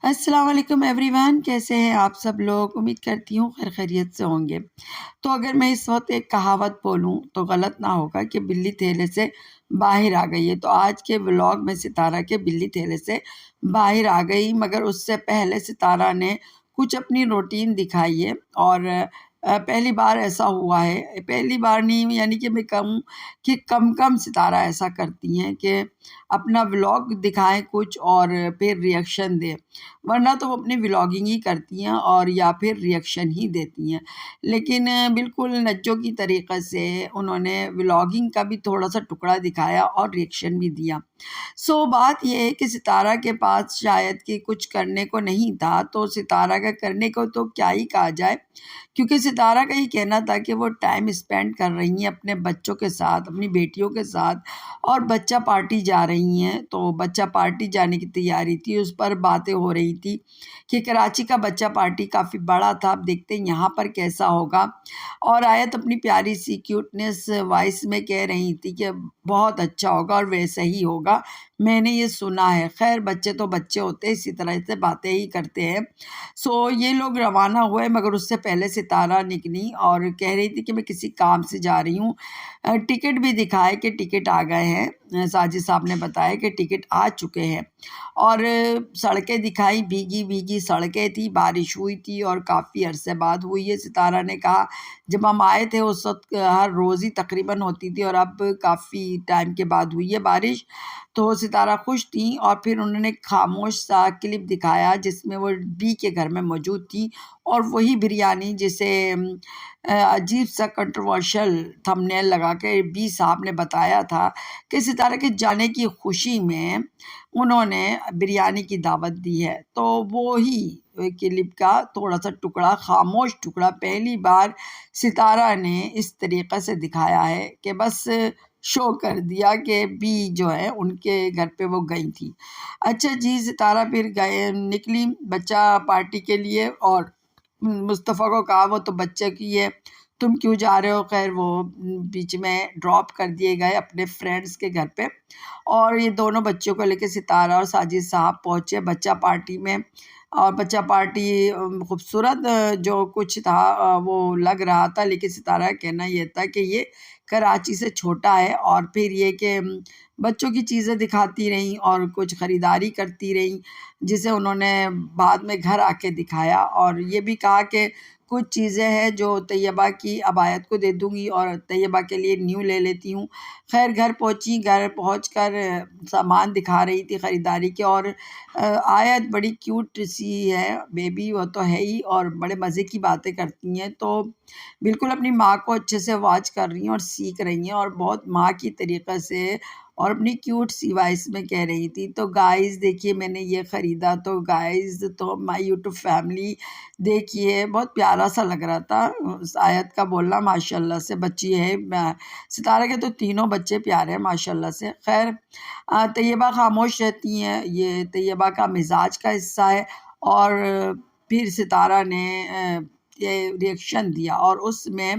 السلام علیکم every one, کیسے ہیں آپ سب لوگ؟ امید کرتی ہوں خیر خیریت سے ہوں گے۔ تو اگر میں اس وقت ایک کہاوت بولوں تو غلط نہ ہوگا کہ بلی تھیلے سے باہر آ گئی ہے۔ تو آج کے ولاگ میں ستارہ کے بلی تھیلے سے باہر آ گئی، مگر اس سے پہلے ستارہ نے کچھ اپنی روٹین دکھائی ہے، اور پہلی بار ایسا ہوا ہے، پہلی بار نہیں، یعنی کہ میں کہوں کہ کم ستارہ ایسا کرتی ہیں کہ اپنا ولاگ دکھائیں کچھ اور پھر ریئیکشن دیں، ورنہ تو وہ اپنی ولاگنگ ہی کرتی ہیں اور یا پھر ریئیکشن ہی دیتی ہیں۔ لیکن بالکل نچوں کی طریقے سے انہوں نے ولاگنگ کا بھی تھوڑا سا ٹکڑا دکھایا اور ریئیکشن بھی دیا۔ بات یہ ہے کہ ستارہ کے پاس شاید کہ کچھ کرنے کو نہیں تھا، تو ستارہ کا کرنے کو تو کیا ہی کہا جائے، کیونکہ ستارہ کا ہی کہنا تھا کہ وہ ٹائم اسپینڈ کر رہی ہیں اپنے بچوں کے ساتھ، اپنی بیٹیوں کے ساتھ، اور بچہ پارٹی جا رہی ہیں۔ تو بچہ پارٹی جانے کی تیاری تھی، اس پر باتیں ہو رہی تھی کہ کراچی کا بچہ پارٹی کافی بڑا تھا، اب دیکھتے ہیں یہاں پر کیسا ہوگا۔ اور آیت اپنی پیاری سی کیوٹنس وائس میں کہہ رہی تھی کہ بہت اچھا ہوگا اور ویسا ہی ہوگا، میں نے یہ سنا ہے۔ خیر بچے تو بچے ہوتے ہیں، اسی طرح سے باتیں ہی کرتے ہیں۔ یہ لوگ روانہ ہوئے، مگر اس سے پہلے ستارہ نکلی اور کہہ رہی تھی کہ میں کسی کام سے جا رہی ہوں۔ ٹکٹ بھی دکھائے کہ ٹکٹ آ گئے ہیں، ساجد صاحب نے بتایا کہ ٹکٹ آ چکے ہیں، اور سڑکیں دکھائی، بھیگی سڑکیں تھی، بارش ہوئی تھی اور کافی عرصے بعد ہوئی ہے۔ ستارہ نے کہا جب ہم آئے تھے اس وقت ہر روز ہی تقریباً ہوتی تھی، اور اب کافی ٹائم کے بعد ہوئی ہے بارش۔ تو ستارہ خوش تھیں، اور پھر انہوں نے خاموش سا کلپ دکھایا جس میں وہ بی کے گھر میں موجود تھی، اور وہی بریانی جسے عجیب سا کنٹروورشل تھم نیل لگا کے بی صاحب نے بتایا تھا کہ ستارہ کے جانے کی خوشی میں انہوں نے بریانی کی دعوت دی ہے۔ تو وہی کلپ کا تھوڑا سا ٹکڑا، خاموش ٹکڑا، پہلی بار ستارہ نے اس طریقے سے دکھایا ہے کہ بس شو کر دیا کہ بی جو ہے ان کے گھر پہ وہ گئی تھی۔ اچھا جی، ستارہ پھر نکلی بچہ پارٹی کے لیے، اور مصطفیٰ کو کہا وہ تو بچے کی ہے، تم کیوں جا رہے ہو؟ خیر وہ بیچ میں ڈراپ کر دیے گئے اپنے فرینڈس کے گھر پہ، اور یہ دونوں بچوں کو لے کے ستارہ اور ساجد صاحب پہنچے بچہ پارٹی میں۔ اور بچہ پارٹی خوبصورت جو کچھ تھا وہ لگ رہا تھا، لیکن ستارہ کا کہنا یہ تھا کہ یہ کراچی سے چھوٹا ہے، اور پھر یہ کہ بچوں کی چیزیں دکھاتی رہیں اور کچھ خریداری کرتی رہیں، جسے انہوں نے بعد میں گھر آ کے دکھایا، اور یہ بھی کہا کہ کچھ چیزیں ہیں جو طیبہ کی عبایت کو دے دوں گی اور طیبہ کے لیے نیو لے لیتی ہوں۔ خیر گھر پہنچی، گھر پہنچ کر سامان دکھا رہی تھی خریداری کے، اور آیت بڑی کیوٹ سی ہے بیبی، وہ تو ہے ہی، اور بڑے مزے کی باتیں کرتی ہیں، تو بالکل اپنی ماں کو اچھے سے واچ کر رہی ہیں اور سیکھ رہی ہیں، اور بہت ماں کی طریقے سے اور اپنی کیوٹ سی وائس میں کہہ رہی تھی۔ تو گائز دیکھیے میں نے یہ خریدا، تو گائز تو مائی یوٹیوب فیملی دیکھیے، بہت پیارا سا لگ رہا تھا آیت کا بولنا، ماشاء اللہ سے بچی ہے۔ ستارہ کے تو تینوں بچے پیارے ہیں ماشاء اللہ سے۔ خیر طیبہ خاموش رہتی ہیں، یہ طیبہ کا مزاج کا حصہ ہے، اور پھر ستارہ نے یہ ریئیکشن دیا اور اس میں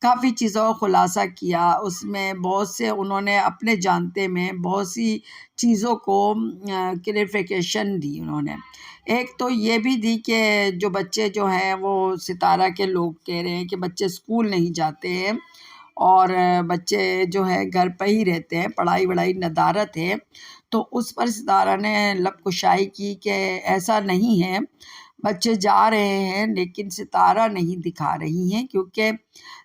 کافی چیزوں کا خلاصہ کیا، اس میں بہت سے انہوں نے اپنے جانتے میں بہت سی چیزوں کو کلیریفیکیشن دی انہوں نے۔ ایک تو یہ بھی دی کہ جو بچے جو ہیں وہ ستارہ کے لوگ کہہ رہے ہیں کہ بچے اسکول نہیں جاتے ہیں اور بچے جو ہے گھر پہ ہی رہتے ہیں، پڑھائی وڑھائی ندارت ہے، تو اس پر ستارہ نے لب کشائی کی کہ ایسا نہیں ہے، بچے جا رہے ہیں لیکن ستارہ نہیں دکھا رہی ہیں، کیونکہ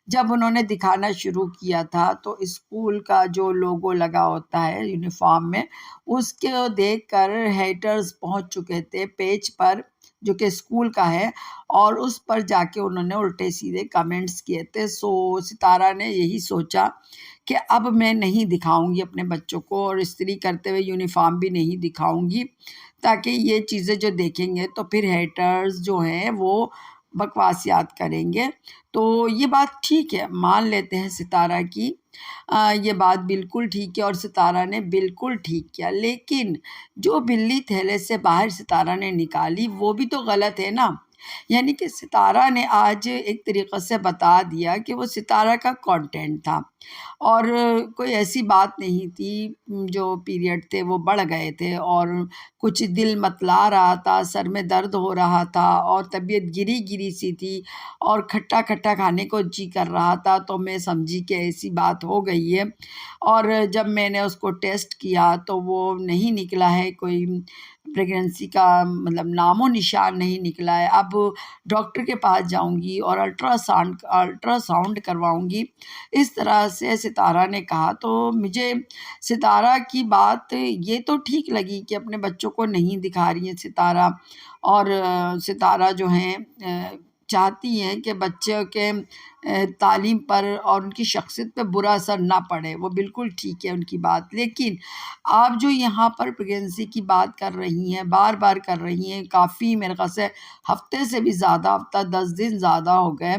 جب انہوں نے دکھانا شروع کیا تھا تو اسکول کا جو لوگو لگا ہوتا ہے یونیفارم میں، اس کو دیکھ کر ہیٹرز پہنچ چکے تھے پیج پر جو کہ اسکول کا ہے، اور اس پر جا کے انہوں نے الٹے سیدھے کمنٹس کیے تھے۔ ستارہ نے یہی سوچا کہ اب میں نہیں دکھاؤں گی اپنے بچوں کو، اور استری کرتے ہوئے یونیفارم بھی نہیں دکھاؤں گی، تاکہ یہ چیزیں جو دیکھیں گے تو پھر ہیٹرز جو ہیں وہ بکواسیات کریں گے۔ تو یہ بات ٹھیک ہے، مان لیتے ہیں ستارہ کی یہ بات بالکل ٹھیک ہے، اور ستارہ نے بالکل ٹھیک کیا، لیکن جو بلی تھیلے سے باہر ستارہ نے نکالی وہ بھی تو غلط ہے نا۔ یعنی کہ ستارہ نے آج ایک طریقے سے بتا دیا کہ وہ ستارہ کا کانٹینٹ تھا، اور کوئی ایسی بات نہیں تھی، جو پیریڈ تھے وہ بڑھ گئے تھے اور کچھ دل متلا رہا تھا، سر میں درد ہو رہا تھا اور طبیعت گری گری سی تھی اور کھٹا کھٹا کھانے کو جی کر رہا تھا، تو میں سمجھی کہ ایسی بات ہو گئی ہے۔ اور جب میں نے اس کو ٹیسٹ کیا تو وہ نہیں نکلا ہے، کوئی پریگننسی کا مطلب نام و نشان نہیں نکلا ہے۔ اب ڈاکٹر کے پاس جاؤں گی اور الٹرا ساؤنڈ کرواؤں گی، اس طرح سے ستارہ نے کہا۔ تو مجھے ستارہ کی بات یہ تو ٹھیک لگی کہ اپنے بچوں کو نہیں دکھا رہی ہیں ستارہ، اور ستارہ جو ہیں چاہتی ہیں کہ بچوں کے تعلیم پر اور ان کی شخصیت پہ برا اثر نہ پڑے، وہ بالکل ٹھیک ہے ان کی بات۔ لیکن آپ جو یہاں پر پریگننسی کی بات کر رہی ہیں، بار بار کر رہی ہیں، کافی میرے خیال سے ہفتے سے بھی زیادہ، ہفتہ 10 دن زیادہ ہو گئے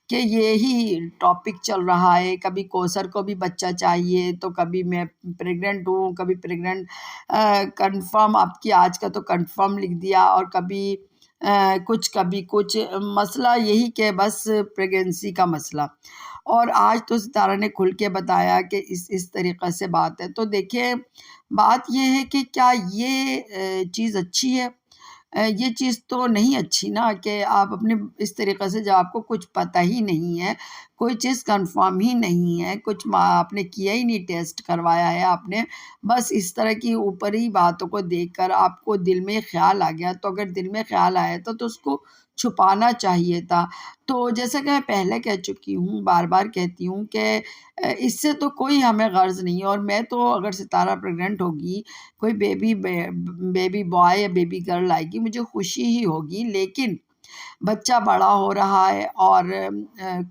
کہ یہی ٹاپک چل رہا ہے۔ کبھی کوثر کو بھی بچہ چاہیے، تو کبھی میں پریگننٹ ہوں، کبھی پریگننٹ کنفرم، آپ کی آج کا تو کنفرم لکھ دیا، اور کبھی کبھی کچھ مسئلہ یہی کہ بس پریگننسی کا مسئلہ۔ اور آج تو ستارہ نے کھل کے بتایا کہ اس طریقے سے بات ہے۔ تو دیکھیں، بات یہ ہے کہ کیا یہ چیز اچھی ہے؟ یہ چیز تو نہیں اچھی نا، کہ آپ اپنے اس طریقے سے، جب آپ کو کچھ پتہ ہی نہیں ہے، کوئی چیز کنفرم ہی نہیں ہے، کچھ آپ نے کیا ہی نہیں، ٹیسٹ کروایا ہے آپ نے، بس اس طرح کی اوپری باتوں کو دیکھ کر آپ کو دل میں خیال آ گیا۔ تو اگر دل میں خیال آیا تھا تو اس کو چھپانا چاہیے تھا۔ تو جیسا کہ میں پہلے کہہ چکی ہوں، بار بار کہتی ہوں کہ اس سے تو کوئی ہمیں غرض نہیں ہے، اور میں تو اگر ستارہ پریگننٹ ہوگی، کوئی بیبی بوائے یا بیبی گرل آئے گی، مجھے خوشی ہی ہوگی، لیکن بچہ بڑا ہو رہا ہے اور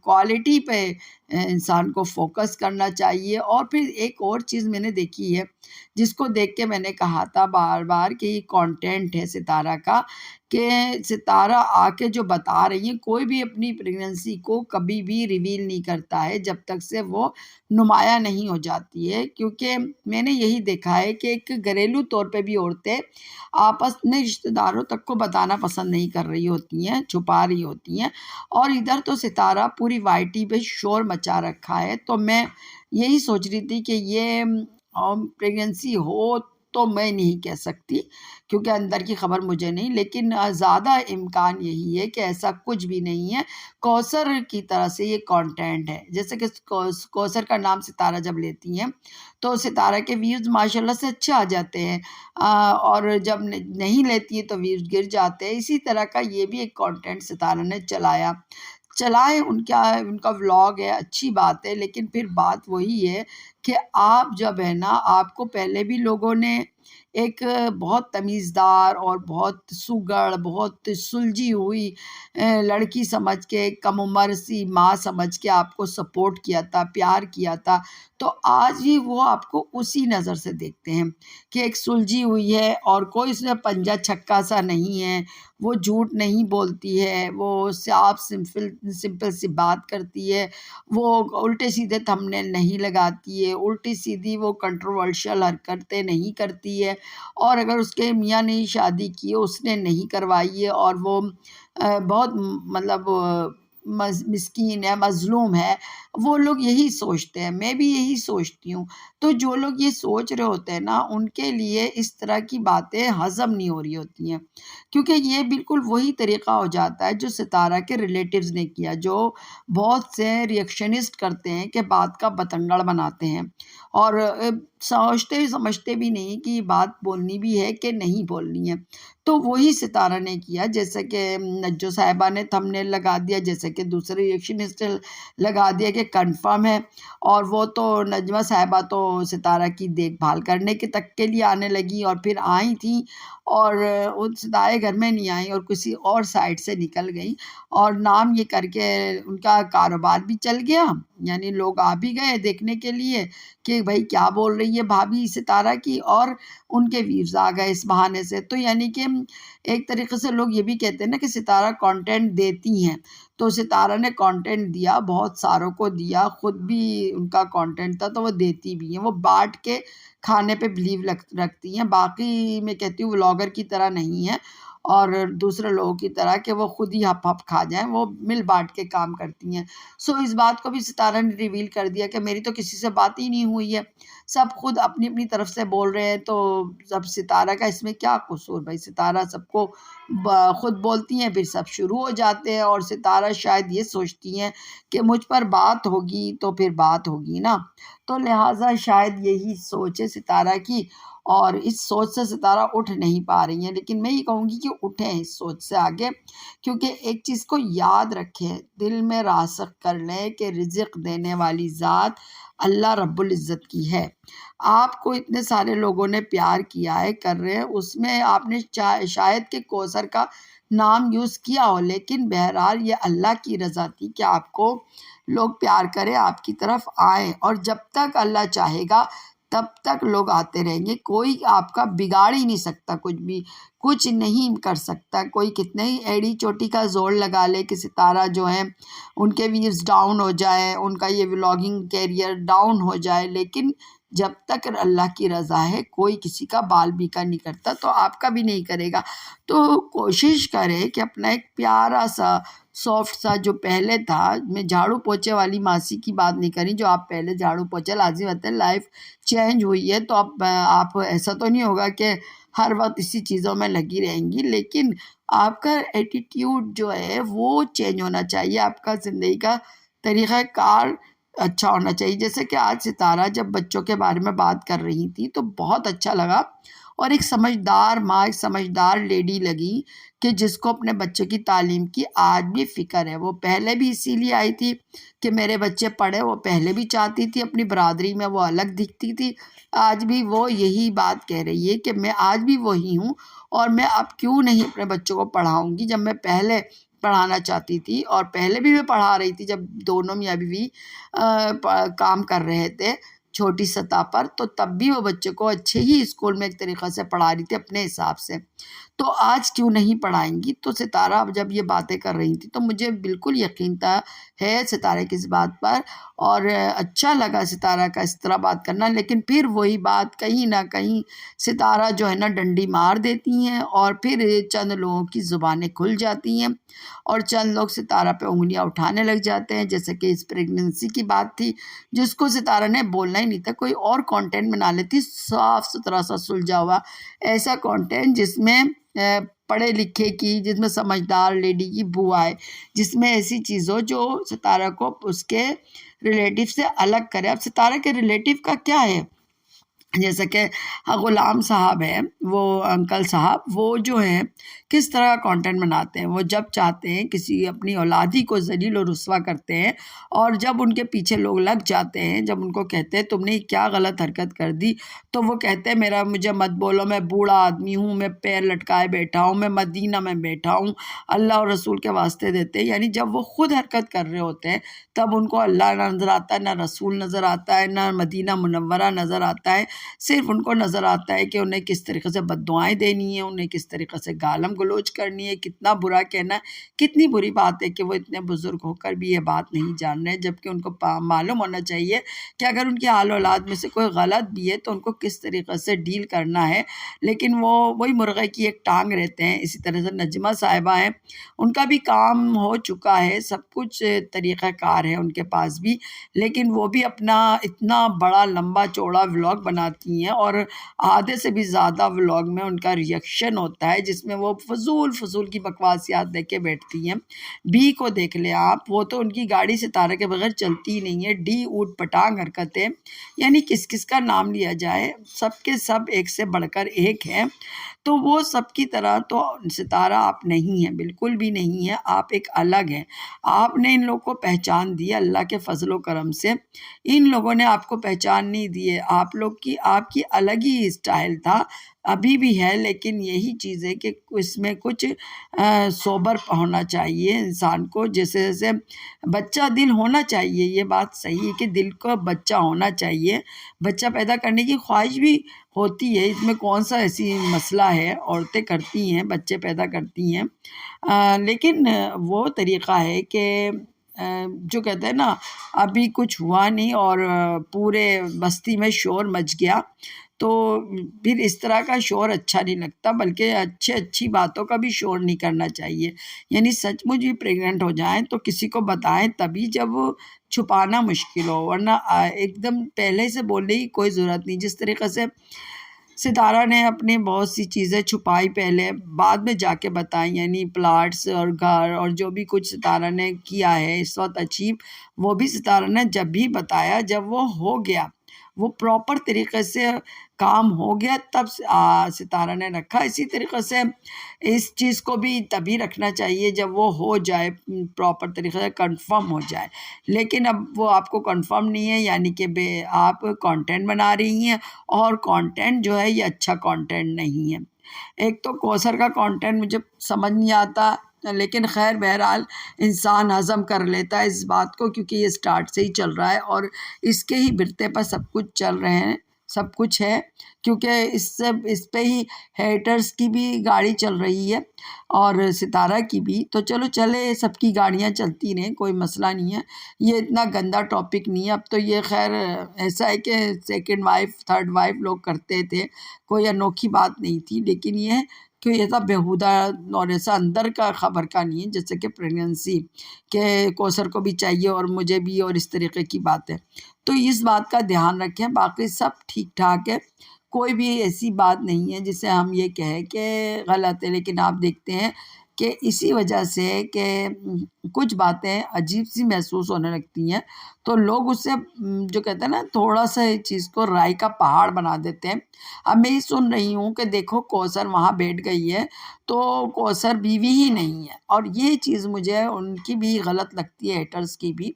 کوالٹی پہ انسان کو فوکس کرنا چاہیے۔ اور پھر ایک اور چیز میں نے دیکھی ہے، جس کو دیکھ کے میں نے کہا تھا بار بار کہ یہ کانٹینٹ ہے ستارہ کا، کہ ستارہ آ کے جو بتا رہی ہیں، کوئی بھی اپنی پریگننسی کو کبھی بھی ریویل نہیں کرتا ہے جب تک سے وہ نمایاں نہیں ہو جاتی ہے، کیونکہ میں نے یہی دیکھا ہے کہ ایک گھریلو طور پہ بھی عورتیں آپس میں رشتہ داروں تک کو بتانا پسند نہیں کر رہی ہوتی ہیں، چھپا رہی ہوتی ہیں، اور ادھر تو ستارہ پوری وائٹی پہ شور مچا رکھا ہے۔ تو میں یہی سوچ رہی تھی کہ یہ پریگننسی ہو تو میں نہیں کہہ سکتی، کیونکہ اندر کی خبر مجھے نہیں، لیکن زیادہ امکان یہی ہے کہ ایسا کچھ بھی نہیں ہے۔ کوثر کی طرح سے یہ کانٹینٹ ہے، جیسے کہ کوثر کا نام ستارہ جب لیتی ہیں تو ستارہ کے ویوز ماشاءاللہ سے اچھے آ جاتے ہیں، اور جب نہیں لیتی ہے تو ویوز گر جاتے ہیں۔ اسی طرح کا یہ بھی ایک کانٹینٹ ستارہ نے چلائے، ان کا ولاگ ہے، اچھی بات ہے، لیکن پھر بات وہی ہے کہ آپ جب ہے نا، آپ کو پہلے بھی لوگوں نے ایک بہت تمیزدار اور بہت سگڑ، بہت سلجھی ہوئی لڑکی سمجھ کے، کم عمر سی ماں سمجھ کے آپ کو سپورٹ کیا تھا، پیار کیا تھا، تو آج بھی وہ آپ کو اسی نظر سے دیکھتے ہیں کہ ایک سلجھی ہوئی ہے، اور کوئی اس میں پنجہ چھکا سا نہیں ہے، وہ جھوٹ نہیں بولتی ہے، وہ صاف سمپل سی بات کرتی ہے، وہ الٹے سیدھے تھمبنیل نہیں لگاتی ہے، الٹی سیدھی وہ کنٹروورشل حرکتیں نہیں کرتی ہے، اور اگر اس کے میاں نے شادی کی ہے، اس نے نہیں کروائی ہے، اور وہ بہت مطلب مسکین ہے، مظلوم ہے، وہ لوگ یہی سوچتے ہیں، میں بھی یہی سوچتی ہوں۔ تو جو لوگ یہ سوچ رہے ہوتے ہیں نا، ان کے لیے اس طرح کی باتیں ہضم نہیں ہو رہی ہوتی ہیں، کیونکہ یہ بالکل وہی طریقہ ہو جاتا ہے جو ستارہ کے ریلیٹیوز نے کیا، جو بہت سے ریئیکشنسٹ کرتے ہیں کہ بات کا بتنگڑ بناتے ہیں، اور سمجھتے بھی نہیں کہ یہ بات بولنی بھی ہے کہ نہیں بولنی ہے۔ تو وہی ستارہ نے کیا، جیسے کہ نجو صاحبہ نے تھمبنیل لگا دیا، جیسے کہ دوسرے ریئیکشنسٹ لگا دیا کہ کنفرم ہے، اور وہ تو نجمہ صاحبہ تو ستارہ کی دیکھ بھال کرنے کے تک کے لیے آنے لگی، اور پھر آئی تھیں، اور ان ستارے گھر میں نہیں آئیں اور کسی اور سائڈ سے نکل گئیں، اور نام یہ کر کے ان کا کاروبار بھی چل گیا، یعنی لوگ آ بھی گئے دیکھنے کے لیے کہ بھائی کیا بول رہی ہے بھابھی ستارہ کی، اور ان کے ویوز آ گئے اس بہانے سے۔ تو یعنی کہ ایک طریقے سے لوگ یہ بھی کہتے ہیں نا کہ ستارہ کانٹینٹ دیتی ہیں، تو ستارہ نے کانٹینٹ دیا، بہت ساروں کو دیا، خود بھی ان کا کانٹینٹ تھا تو وہ دیتی بھی ہیں، وہ بانٹ کے کھانے پہ بلیو رکھتی ہیں، باقی میں کہتی ہوں ولاگر کی طرح نہیں ہے، اور دوسرے لوگوں کی طرح کہ وہ خود ہی ہپ ہپ کھا جائیں، وہ مل بانٹ کے کام کرتی ہیں۔ اس بات کو بھی ستارہ نے ریویل کر دیا کہ میری تو کسی سے بات ہی نہیں ہوئی ہے، سب خود اپنی اپنی طرف سے بول رہے ہیں، تو اب ستارہ کا اس میں کیا قصور؟ بھائی ستارہ سب کو خود بولتی ہیں، پھر سب شروع ہو جاتے ہیں، اور ستارہ شاید یہ سوچتی ہیں کہ مجھ پر بات ہوگی تو پھر بات ہوگی نا، تو لہٰذا شاید یہی سوچ ہے ستارہ کی، اور اس سوچ سے ستارہ اٹھ نہیں پا رہی ہیں۔ لیکن میں یہ کہوں گی کہ اٹھیں اس سوچ سے آگے، کیونکہ ایک چیز کو یاد رکھیں، دل میں راسخ کر لیں کہ رزق دینے والی ذات اللہ رب العزت کی ہے۔ آپ کو اتنے سارے لوگوں نے پیار کیا ہے، کر رہے ہیں، اس میں آپ نے شاید کہ کوثر کا نام یوز کیا ہو، لیکن بہرحال یہ اللہ کی رضا تھی کہ آپ کو لوگ پیار کریں، آپ کی طرف آئیں، اور جب تک اللہ چاہے گا تب تک لوگ آتے رہیں گے۔ کوئی آپ کا بگاڑ ہی نہیں سکتا، کچھ بھی کچھ نہیں کر سکتا۔ کوئی کتنے ہی ایڑی چوٹی کا زور لگا لے کہ ستارہ جو ہیں ان کے ویوز ڈاؤن ہو جائے، ان کا یہ ولاگنگ کیریئر ڈاؤن ہو جائے، لیکن جب تک اللہ کی رضا ہے کوئی کسی کا بال بیکا نہیں کرتا، تو آپ کا بھی نہیں کرے گا۔ تو کوشش کرے کہ اپنا ایک پیارا سا سافٹ سا جو پہلے تھا، میں جھاڑو پوچھے والی ماسی کی بات نہیں کری، جو آپ پہلے جھاڑو پوچھے، لازم ہوتا ہے لائف چینج ہوئی ہے، تو اب آپ ایسا تو نہیں ہوگا کہ ہر وقت اسی چیزوں میں لگی رہیں گی، لیکن آپ کا ایٹیٹیوڈ جو ہے وہ چینج ہونا چاہیے، آپ کا زندگی کا طریقہ کار اچھا ہونا چاہیے۔ جیسے کہ آج ستارہ جب بچوں کے بارے میں بات کر رہی تھی تو بہت اچھا لگا، اور ایک سمجھدار ماں، ایک سمجھدار لیڈی لگی کہ جس کو اپنے بچے کی تعلیم کی آج بھی فکر ہے۔ وہ پہلے بھی اسی لیے آئی تھی کہ میرے بچے پڑھے، وہ پہلے بھی چاہتی تھی، اپنی برادری میں وہ الگ دکھتی تھی، آج بھی وہ یہی بات کہہ رہی ہے کہ میں آج بھی وہی ہوں، اور میں اب کیوں نہیں اپنے بچوں کو پڑھاؤں گی، جب میں پہلے پڑھانا چاہتی تھی، اور پہلے بھی میں پڑھا رہی تھی جب دونوں میاں بیوی کام کر رہے تھے چھوٹی سطح پر، تو تب بھی وہ بچے کو اچھے ہی اسکول میں ایک طریقہ سے پڑھا رہی تھی اپنے حساب سے، تو آج کیوں نہیں پڑھائیں گی؟ تو ستارہ جب یہ باتیں کر رہی تھی تو مجھے بالکل یقین تھا ہے ستارہ کی اس بات پر، اور اچھا لگا ستارہ کا اس طرح بات کرنا، لیکن پھر وہی بات کہیں نہ کہیں ستارہ جو ہے نا ڈنڈی مار دیتی ہیں، اور پھر چند لوگوں کی زبانیں کھل جاتی ہیں، اور چند لوگ ستارہ پہ انگلیاں اٹھانے لگ جاتے ہیں، جیسے کہ اس پریگننسی کی بات تھی جس کو ستارہ نے بولنا ہی نہیں تھا، کوئی اور کانٹینٹ بنا لیتی، صاف ستھرا سا سلجھا ہوا ایسا کانٹینٹ جس میں پڑھے لکھے کی، جس میں سمجھدار لیڈی کی بوا ہے، جس میں ایسی چیز ہو جو ستارہ کو اس کے ریلیٹیو سے الگ کرے۔ اب ستارہ کے ریلیٹیو کا کیا ہے؟ جیسا کہ غلام صاحب ہیں، وہ انکل صاحب، وہ جو ہیں کس طرح کانٹینٹ بناتے ہیں، وہ جب چاہتے ہیں کسی اپنی اولادی کو ذلیل و رسوا کرتے ہیں، اور جب ان کے پیچھے لوگ لگ جاتے ہیں، جب ان کو کہتے ہیں تم نے کیا غلط حرکت کر دی، تو وہ کہتے ہیں مجھے مت بولو، میں بوڑھا آدمی ہوں، میں پیر لٹکائے بیٹھا ہوں، میں مدینہ میں بیٹھا ہوں، اللہ اور رسول کے واسطے دیتے ہیں۔ یعنی جب وہ خود حرکت کر رہے ہوتے ہیں تب ان کو اللہ نہ نظر آتا ہے، نہ رسول نظر آتا ہے، نہ مدینہ منورہ نظر آتا ہے، صرف ان کو نظر آتا ہے کہ انہیں کس طریقے سے بد دعائیں دینی ہیں، انہیں کس طریقے سے گالم گلوچ کرنی ہے، کتنا برا کہنا ہے۔ کتنی بری بات ہے کہ وہ اتنے بزرگ ہو کر بھی یہ بات نہیں جان رہے، جبکہ ان کو معلوم ہونا چاہیے کہ اگر ان کی آل اولاد میں سے کوئی غلط بھی ہے تو ان کو کس طریقے سے ڈیل کرنا ہے، لیکن وہ وہی مرغے کی ایک ٹانگ رہتے ہیں۔ اسی طرح سے نجمہ صاحبہ ہیں، ان کا بھی کام ہو چکا ہے، سب کچھ طریقہ کار ہے ان کے پاس بھی، لیکن وہ بھی اپنا اتنا بڑا لمبا چوڑا ولاگ بناتی ہیں، اور آدھے سے بھی زیادہ ولاگ میں ان کا ریئیکشن ہوتا ہے جس میں وہ فضول کی بکواسیات دے کے بیٹھتی ہیں۔ بی کو دیکھ لیں آپ، وہ تو ان کی گاڑی ستارہ کے بغیر چلتی ہی نہیں ہے، ڈی اوٹ پٹانگ حرکتیں، یعنی کس کس کا نام لیا جائے، سب کے سب ایک سے بڑھ کر ایک ہیں۔ تو وہ سب کی طرح تو ستارہ آپ نہیں ہیں، بالکل بھی نہیں ہیں، آپ ایک الگ ہیں۔ آپ نے ان لوگوں کو پہچان دی اللہ کے فضل و کرم سے، ان لوگوں نے آپ کو پہچان نہیں دی ہے۔ آپ کی الگ ہی اسٹائل تھا، ابھی بھی ہے، لیکن یہی چیز ہے کہ اس میں کچھ سوبر ہونا چاہیے انسان کو، جیسے بچہ دل ہونا چاہیے، یہ بات صحیح ہے کہ دل کو بچہ ہونا چاہیے، بچہ پیدا کرنے کی خواہش بھی ہوتی ہے، اس میں کون سا ایسی مسئلہ ہے، عورتیں کرتی ہیں، بچے پیدا کرتی ہیں، لیکن وہ طریقہ ہے کہ جو کہتے ہیں نا ابھی کچھ ہوا نہیں اور پورے بستی میں شور مچ گیا، تو پھر اس طرح کا شور اچھا نہیں لگتا، بلکہ اچھی باتوں کا بھی شور نہیں کرنا چاہیے. یعنی سچ مچ بھی پریگننٹ ہو جائیں تو کسی کو بتائیں تبھی، جب چھپانا مشکل ہو، ورنہ ایک دم پہلے سے بولنے کی کوئی ضرورت نہیں. جس طریقے سے ستارہ نے اپنی بہت سی چیزیں چھپائی، پہلے بعد میں جا کے بتائیں، یعنی پلاٹس اور گھر اور جو بھی کچھ ستارہ نے کیا ہے اس وقت اچیو، وہ بھی ستارہ نے جب بھی بتایا جب وہ ہو گیا، وہ پراپر طریقے سے کام ہو گیا، تب ستارہ نے رکھا. اسی طریقے سے اس چیز کو بھی تبھی رکھنا چاہیے جب وہ ہو جائے، پراپر طریقے سے کنفرم ہو جائے. لیکن اب وہ آپ کو کنفرم نہیں ہے، یعنی کہ آپ کانٹینٹ بنا رہی ہیں اور کانٹینٹ جو ہے یہ اچھا کانٹینٹ نہیں ہے. ایک تو کوثر کا کانٹینٹ مجھے سمجھ نہیں آتا، لیکن خیر بہرحال انسان ہضم کر لیتا ہے اس بات کو، کیونکہ یہ سٹارٹ سے ہی چل رہا ہے اور اس کے ہی برتے پر سب کچھ چل رہے ہیں، سب کچھ ہے، کیونکہ اس پہ ہی ہیٹرز کی بھی گاڑی چل رہی ہے اور ستارہ کی بھی. تو چلو چلے، سب کی گاڑیاں چلتی رہیں، کوئی مسئلہ نہیں ہے، یہ اتنا گندا ٹاپک نہیں ہے. اب تو یہ خیر ایسا ہے کہ سیکنڈ وائف تھرڈ وائف لوگ کرتے تھے، کوئی انوکھی بات نہیں تھی، لیکن یہ ہے کہ ایسا بیہودہ اور ایسا اندر کا خبر کا نہیں ہے، جیسے کہ پریگننسی کہ کوثر کو بھی چاہیے اور مجھے بھی، اور اس طریقے کی بات ہے. تو اس بات کا دھیان رکھیں. باقی سب ٹھیک ٹھاک ہے، کوئی بھی ایسی بات نہیں ہے جسے ہم یہ کہیں کہ غلط ہے. لیکن آپ دیکھتے ہیں کہ اسی وجہ سے کہ کچھ باتیں عجیب سی محسوس ہونے لگتی ہیں تو لوگ اس سے جو کہتے ہیں نا تھوڑا سا اس چیز کو رائی کا پہاڑ بنا دیتے ہیں. اب میں یہ سن رہی ہوں کہ دیکھو کوثر وہاں بیٹھ گئی ہے تو کوثر بیوی ہی نہیں ہے، اور یہ چیز مجھے ان کی بھی غلط لگتی ہے، ہیٹرز کی بھی،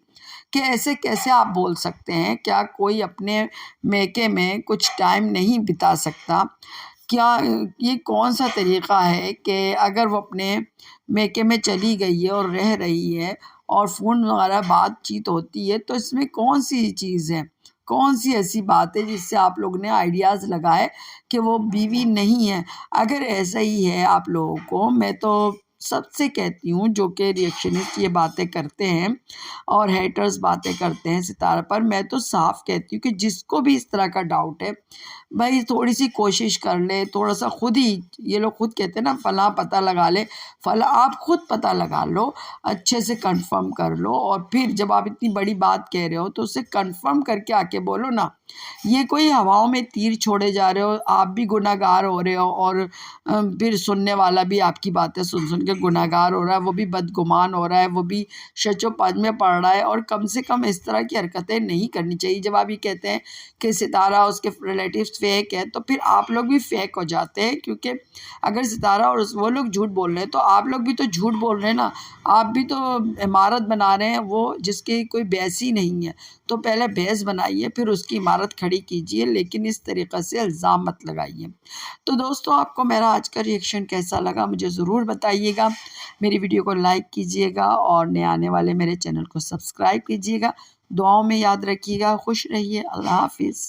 کہ ایسے کیسے آپ بول سکتے ہیں؟ کیا کوئی اپنے میکے میں کچھ ٹائم نہیں بتا سکتا؟ کیا یہ کون سا طریقہ ہے کہ اگر وہ اپنے میکے میں چلی گئی ہے اور رہ رہی ہے اور فون وغیرہ بات چیت ہوتی ہے، تو اس میں کون سی چیز ہے، کون سی ایسی بات ہے جس سے آپ لوگ نے آئیڈیاز لگائے کہ وہ بیوی نہیں ہے؟ اگر ایسا ہی ہے آپ لوگوں کو، میں تو سب سے کہتی ہوں جو کہ ریئیکشنسٹ یہ باتیں کرتے ہیں اور ہیٹرز باتیں کرتے ہیں ستارہ پر، میں تو صاف کہتی ہوں کہ جس کو بھی اس طرح کا ڈاؤٹ ہے بھائی تھوڑی سی کوشش کر لے، تھوڑا سا خود ہی، یہ لوگ خود کہتے ہیں نا فلاں پتہ لگا لے، فلاں آپ خود پتہ لگا لو، اچھے سے کنفرم کر لو، اور پھر جب آپ اتنی بڑی بات کہہ رہے ہو تو اسے کنفرم کر کے آ کے بولو نا. یہ کوئی ہواؤں میں تیر چھوڑے جا رہے ہو، آپ بھی گناہ گار ہو رہے ہو اور پھر سننے والا بھی آپ کی باتیں سن کے گناہ گار ہو رہا ہے، وہ بھی بدگمان ہو رہا ہے، وہ بھی شچ و پج میں پڑ رہا ہے. اور کم سے کم اس طرح کی حرکتیں نہیں کرنی چاہیے. جب آپ یہ کہتے ہیں کہ ستارہ اس کے ریلیٹیوز فیک ہے تو پھر آپ لوگ بھی فیک ہو جاتے ہیں، کیونکہ اگر ستارہ اور وہ لوگ جھوٹ بول رہے ہیں تو آپ لوگ بھی تو جھوٹ بول رہے ہیں نا، آپ بھی تو عمارت بنا رہے ہیں وہ جس کی کوئی بیس ہی نہیں ہے. تو پہلے بیس بنائیے پھر اس کی عمارت کھڑی کیجیے، لیکن اس طریقے سے الزام مت لگائیے. تو دوستو آپ کو میرا آج کا ریئیکشن کیسا لگا مجھے ضرور بتائیے گا. میری ویڈیو کو لائک کیجیے گا اور نئے آنے والے میرے چینل کو سبسکرائب کیجیے گا. دعاؤں میں یاد رکھیے گا. خوش رہیے. اللہ حافظ.